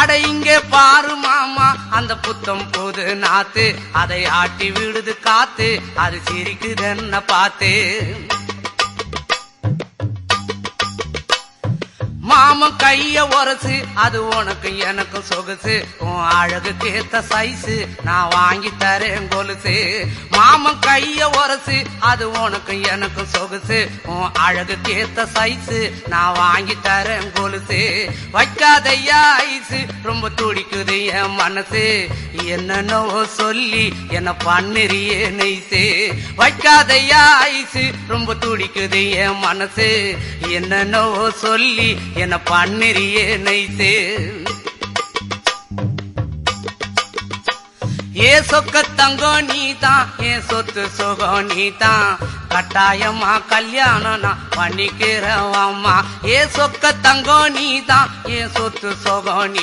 அட இங்கே பாரு மாமா அந்த புத்தம் போது நாத்து அதை ஆட்டி விடுது காத்து அது சிரிக்குதுன்ன பார்த்து மாமன் கைய உரசு அது உனக்கு எனக்கு சொகுசு உன் அழகுக்கு ஏத்த சைஸு நான் வாங்கி தரேன் கொலுசு மாமன் கைய உரசு அது உனக்கு எனக்கு சொகுசு உன் அழகுக்கு ஏத்த சைஸு நான் வாங்கி தரேன் கொலுசு வைக்காதையா ஐசு ரொம்ப துடிக்குது என் மனசு என்னன்னோ சொல்லி என்ன பண்ணுறியே நெய்சு வைக்காதையா ஐசு ரொம்ப துடிக்குது என் மனசு என்னன்னோ சொல்லி என்ன பண்ணுறியே நைசே ஏ சொக்க தங்கம் நீதான் ஏன் சொத்து சுகம் நீதான் கட்டாயமா கல்யாணம் நான் பண்ணிக்கிறவாமா ஏ சொக்க தங்கம் நீதான் ஏன் சொத்து சுகம் நீ